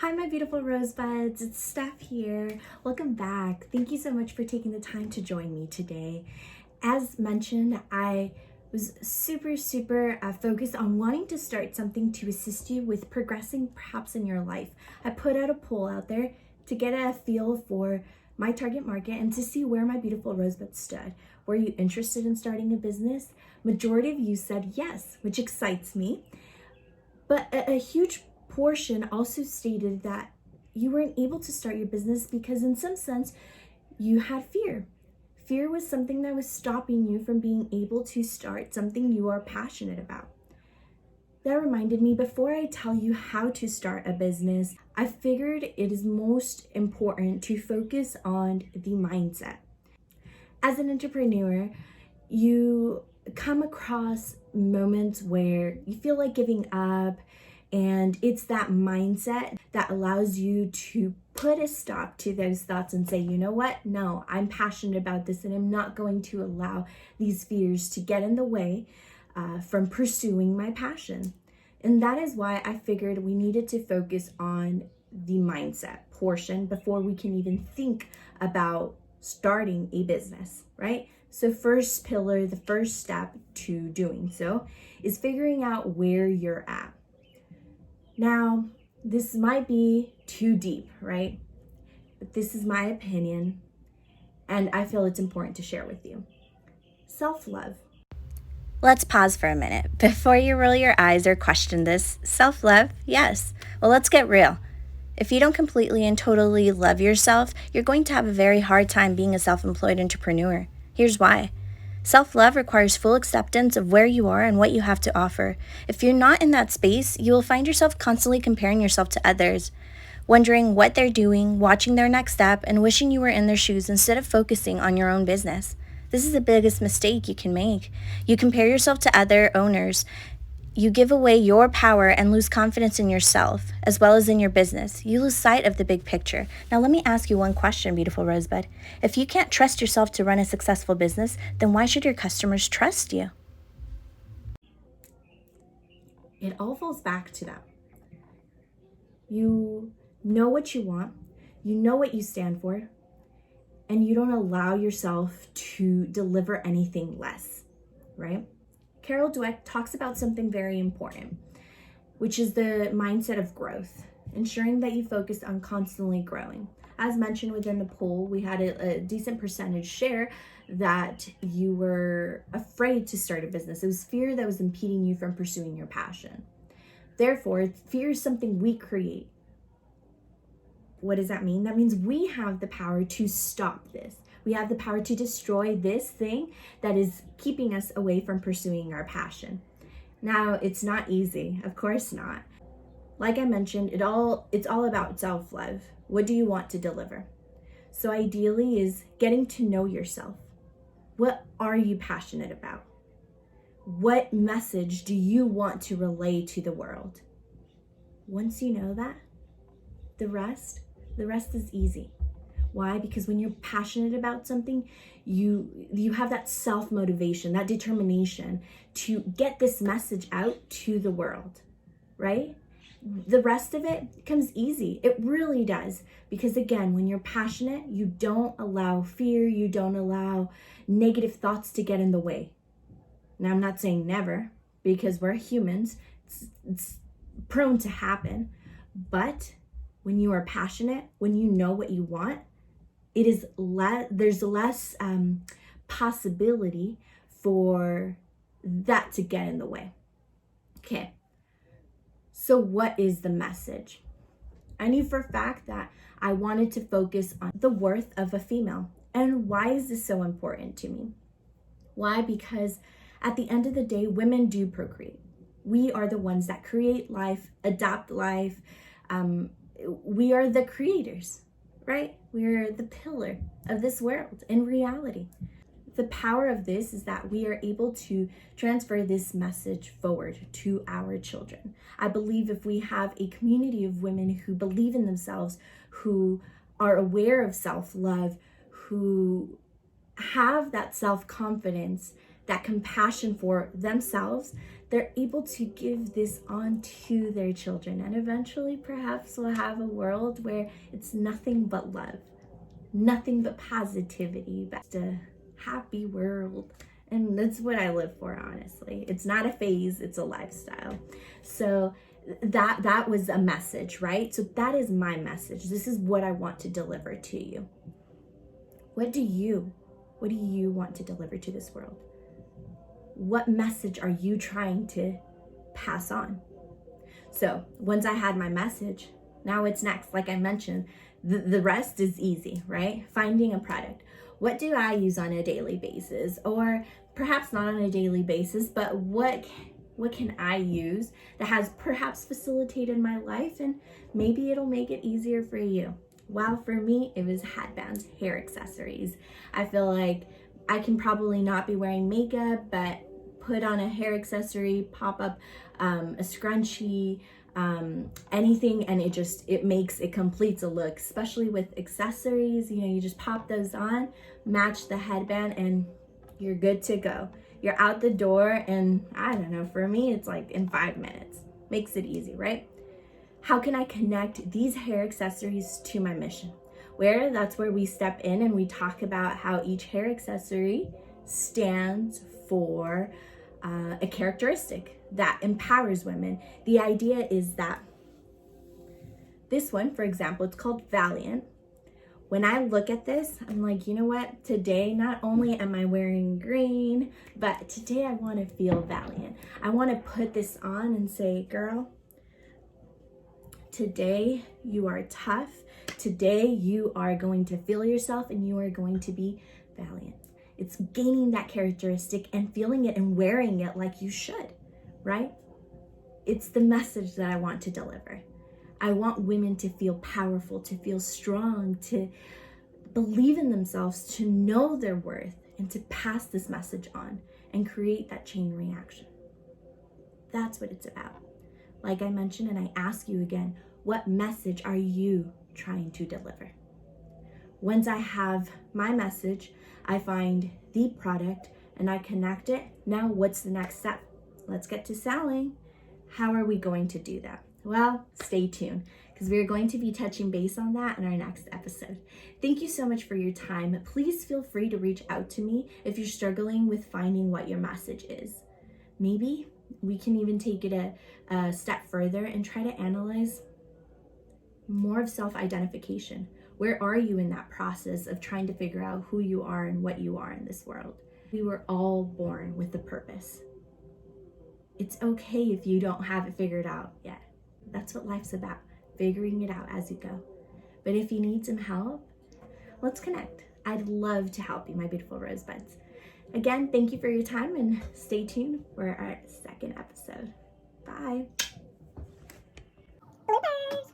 Hi, my beautiful rosebuds. It's Steph here. Welcome back. Thank you so much for taking the time to join me today. As mentioned, I was super focused on wanting to start something to assist you with progressing perhaps in your life. I put out a poll out there to get a feel for my target market and to see where my beautiful rosebuds stood. Were you interested in starting a business? Majority of you said yes, which excites me. But a huge portion also stated that you weren't able to start your business because in some sense you had fear. Fear was something that was stopping you from being able to start something you are passionate about. That reminded me, before I tell you how to start a business, I figured it is most important to focus on the mindset. As an entrepreneur, you come across moments where you feel like giving up, and it's that mindset that allows you to put a stop to those thoughts and say, you know what? No, I'm passionate about this and I'm not going to allow these fears to get in the way from pursuing my passion. And that is why I figured we needed to focus on the mindset portion before we can even think about starting a business, right? So first pillar, the first step to doing so is figuring out where you're at. Now, this might be too deep, right? But this is my opinion, and I feel it's important to share with you. Self-love. Let's pause for a minute. Before you roll your eyes or question this, self-love, yes. Well, let's get real. If you don't completely and totally love yourself, you're going to have a very hard time being a self-employed entrepreneur. Here's why. Self-love requires full acceptance of where you are and what you have to offer. If you're not in that space, you will find yourself constantly comparing yourself to others, wondering what they're doing, watching their next step, and wishing you were in their shoes instead of focusing on your own business. This is the biggest mistake you can make. You compare yourself to other owners. You give away your power and lose confidence in yourself, as well as in your business. You lose sight of the big picture. Now, let me ask you one question, beautiful Rosebud. If you can't trust yourself to run a successful business, then why should your customers trust you? It all falls back to that. You know what you want, you know what you stand for, and you don't allow yourself to deliver anything less, right? Carol Dweck talks about something very important, which is the mindset of growth, ensuring that you focus on constantly growing. As mentioned within the poll, we had a decent percentage share that you were afraid to start a business. It was fear that was impeding you from pursuing your passion. Therefore, fear is something we create. What does that mean? That means we have the power to stop this. We have the power to destroy this thing that is keeping us away from pursuing our passion. Now, it's not easy, of course not. Like I mentioned, it's all about self-love. What do you want to deliver? So ideally is getting to know yourself. What are you passionate about? What message do you want to relay to the world? Once you know that, the rest is easy. Why? Because when you're passionate about something, you have that self-motivation, that determination to get this message out to the world, right? The rest of it comes easy. It really does. Because again, when you're passionate, you don't allow fear, you don't allow negative thoughts to get in the way. Now, I'm not saying never, because we're humans. It's prone to happen. But when you are passionate, when you know what you want, it is there's less possibility for that to get in the way. Okay. So what is the message? I knew for a fact that I wanted to focus on the worth of a female. And why is this so important to me? Why? Because at the end of the day, women do procreate. We are the ones that create life, adopt life. We are the creators, right? We are the pillar of this world in reality. The power of this is that we are able to transfer this message forward to our children. I believe if we have a community of women who believe in themselves, who are aware of self-love, who have that self-confidence, that compassion for themselves, they're able to give this on to their children. And eventually, perhaps we'll have a world where it's nothing but love, nothing but positivity, but a happy world. And that's what I live for, honestly. It's not a phase, it's a lifestyle. So that was a message, right? So that is my message. This is what I want to deliver to you. What do you want to deliver to this world? What message are you trying to pass on? So once I had my message, now it's next. Like I mentioned, the rest is easy, right? Finding a product. What do I use on a daily basis? Or perhaps not on a daily basis, but what can I use that has perhaps facilitated my life, and maybe it'll make it easier for you? Well, for me, it was headbands, hair accessories. I feel like I can probably not be wearing makeup, but put on a hair accessory, pop up a scrunchie, anything, and it completes a look. Especially with accessories, you just pop those on, match the headband, and you're good to go. You're out the door, and I don't know, for me, it's like in 5 minutes. Makes it easy, right? How can I connect these hair accessories to my mission? That's where we step in and we talk about how each hair accessory stands for a characteristic that empowers women. The idea is that this one, for example, it's called Valiant. When I look at this, I'm like, you know what? Today, not only am I wearing green, but today I want to feel valiant. I want to put this on and say, girl, today you are tough. Today you are going to feel yourself and you are going to be valiant. It's gaining that characteristic and feeling it and wearing it like you should, right? It's the message that I want to deliver. I want women to feel powerful, to feel strong, to believe in themselves, to know their worth, and to pass this message on and create that chain reaction. That's what it's about. Like I mentioned, and I ask you again, what message are you trying to deliver? Once I have my message, I find the product and I connect it. Now, what's the next step? Let's get to selling. How are we going to do that? Well, stay tuned, because we're going to be touching base on that in our next episode. Thank you so much for your time. Please feel free to reach out to me if you're struggling with finding what your message is. Maybe we can even take it a step further and try to analyze more of self-identification. Where are you in that process of trying to figure out who you are and what you are in this world? We were all born with a purpose. It's okay if you don't have it figured out yet. That's what life's about, figuring it out as you go. But if you need some help, let's connect. I'd love to help you, my beautiful rosebuds. Again, thank you for your time, and stay tuned for our second episode. Bye. Bloopers.